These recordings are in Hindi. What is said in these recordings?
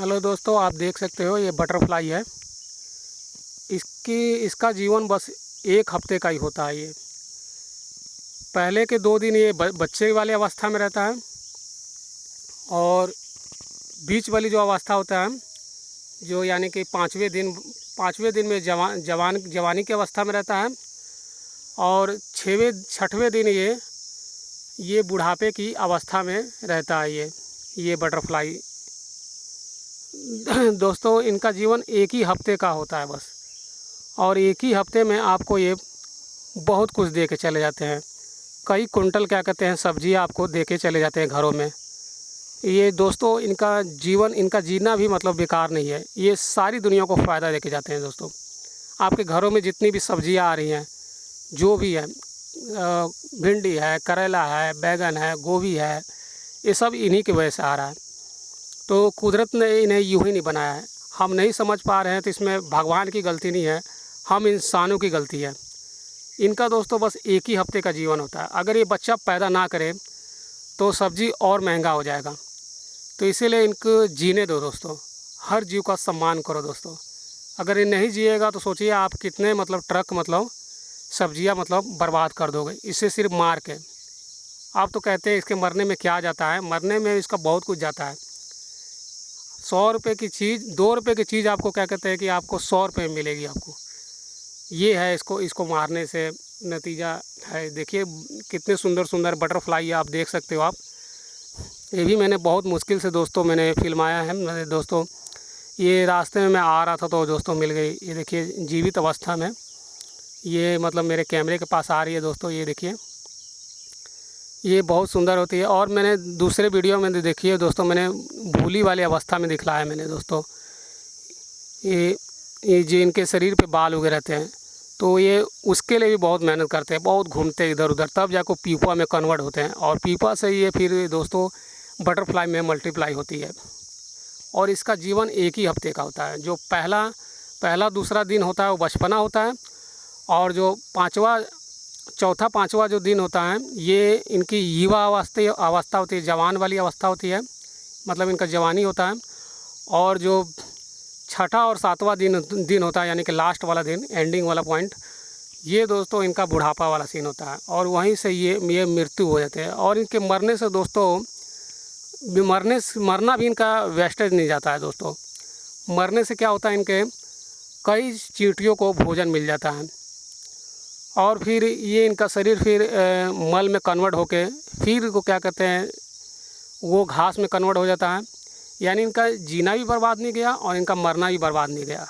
हेलो दोस्तों, आप देख सकते हो ये बटरफ्लाई है। इसका जीवन बस एक हफ्ते का ही होता है। ये पहले के 2 दिन ये बच्चे वाली अवस्था में रहता है और बीच वाली जो अवस्था होता है जो यानी कि पाँचवें दिन में जवानी की अवस्था में रहता है और छठवें दिन ये बुढ़ापे की अवस्था में रहता है। ये बटरफ्लाई दोस्तों, इनका जीवन एक ही हफ्ते का होता है बस, और एक ही हफ्ते में आपको ये बहुत कुछ दे के चले जाते हैं। कई कुंटल क्या कहते हैं सब्जियां आपको दे के चले जाते हैं घरों में। ये दोस्तों, इनका जीना भी मतलब बेकार नहीं है। ये सारी दुनिया को फ़ायदा दे के जाते हैं। दोस्तों, आपके घरों में जितनी भी सब्जियां आ रही हैं, जो भी है, भिंडी है, करेला है, बैगन है, गोभी है, ये सब इन्हीं की वजह से आ रहा है। तो कुदरत ने इन्हें यूँ ही नहीं बनाया है। हम नहीं समझ पा रहे हैं तो इसमें भगवान की गलती नहीं है, हम इंसानों की गलती है। इनका दोस्तों बस एक ही हफ्ते का जीवन होता है। अगर ये बच्चा पैदा ना करे तो सब्ज़ी और महंगा हो जाएगा। तो इसीलिए इनको जीने दो दोस्तों, हर जीव का सम्मान करो दोस्तों। अगर ये नहीं जिएगा तो सोचिए आप कितने ट्रक सब्जियां बर्बाद कर दोगे इससे, सिर्फ मार के। आप तो कहते हैं इसके मरने में क्या जाता है, मरने में इसका बहुत कुछ जाता है। 100 रुपये की चीज़, 2 रुपये की चीज़ आपको क्या कहते हैं कि आपको 100 रुपये में मिलेगी आपको। ये है इसको मारने से नतीजा है। देखिए कितने सुंदर सुंदर बटरफ्लाई है, आप देख सकते हो आप। ये भी मैंने बहुत मुश्किल से दोस्तों मैंने फिल्माया है। मैंने दोस्तों ये रास्ते में मैं आ रहा था तो दोस्तों मिल गई। ये देखिए जीवित अवस्था में ये मेरे कैमरे के पास आ रही है दोस्तों। ये देखिए ये बहुत सुंदर होती है। और मैंने दूसरे वीडियो में देखिए दोस्तों, मैंने भूली वाली अवस्था में दिखलाया मैंने दोस्तों। ये जो इनके शरीर पे बाल उगे रहते हैं तो ये उसके लिए भी बहुत मेहनत करते हैं, बहुत घूमते हैं इधर उधर, तब जाकर पीपा में कन्वर्ट होते हैं और पीपा से ये फिर दोस्तों बटरफ्लाई में मल्टीप्लाई होती है। और इसका जीवन एक ही हफ्ते का होता है। जो पहला दूसरा दिन होता है वो बचपना होता है, और जो चौथा पाँचवा जो दिन होता है ये इनकी युवा अवस्था होती है, जवान वाली अवस्था होती है, इनका जवानी होता है। और जो छठा और सातवां दिन होता है यानी कि लास्ट वाला दिन, एंडिंग वाला पॉइंट, ये दोस्तों इनका बुढ़ापा वाला सीन होता है। और वहीं से ये मृत्यु हो जाते हैं। और इनके मरने से दोस्तों मरना भी इनका वेस्टेज नहीं जाता है दोस्तों। मरने से क्या होता है, इनके कई चींटियों को भोजन मिल जाता है और फिर ये इनका शरीर फिर मल में कन्वर्ट होके फिर को क्या कहते हैं वो घास में कन्वर्ट हो जाता है। यानी इनका जीना भी बर्बाद नहीं गया और इनका मरना भी बर्बाद नहीं गया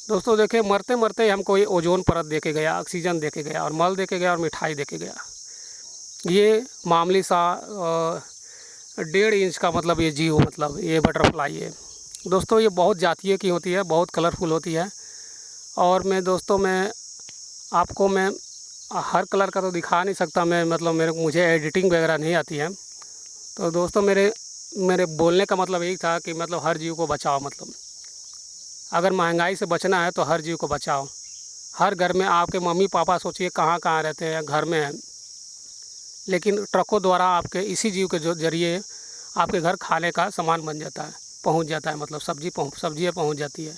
दोस्तों। देखिए मरते मरते हमको ये ओजोन परत दे के गया, ऑक्सीजन दे के गया, और मल दे के गया, और मिठाई दे के गया। ये मामूली सा 1.5 इंच का ये जीव ये बटरफ्लाई है दोस्तों। ये बहुत जातियों की होती है, बहुत कलरफुल होती है। और मैं आपको हर कलर का तो दिखा नहीं सकता मैं, मुझे एडिटिंग वगैरह नहीं आती है। तो दोस्तों मेरे बोलने का यही था कि हर जीव को बचाओ। अगर महंगाई से बचना है तो हर जीव को बचाओ। हर घर में आपके मम्मी पापा सोचिए कहाँ रहते हैं, घर में हैं, लेकिन ट्रकों द्वारा आपके इसी जीव के जरिए आपके घर खाने का सामान बन जाता है, पहुँच जाता है, सब्जियाँ पहुँच जाती है।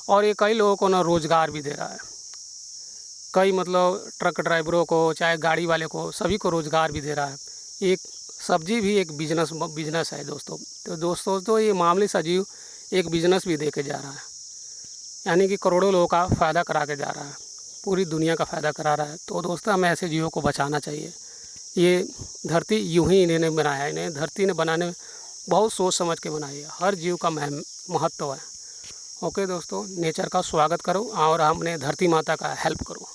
और ये कई लोगों को रोज़गार भी दे रहा है। कई ट्रक ड्राइवरों को, चाहे गाड़ी वाले को, सभी को रोज़गार भी दे रहा है। एक सब्जी भी एक बिजनेस है दोस्तों। तो दोस्तों ये मामूली सा जीव एक बिजनेस भी दे के जा रहा है, यानी कि करोड़ों लोगों का फ़ायदा करा के जा रहा है, पूरी दुनिया का फ़ायदा करा रहा है। तो दोस्तों हमें ऐसे जीवों को बचाना चाहिए। ये धरती यूं ही इन्होंने बनाया है, इन्हें धरती ने बनाने बहुत सोच समझ के बनाई है। हर जीव का महत्व है। ओके दोस्तों, नेचर का स्वागत करो और हमने धरती माता का हेल्प करो।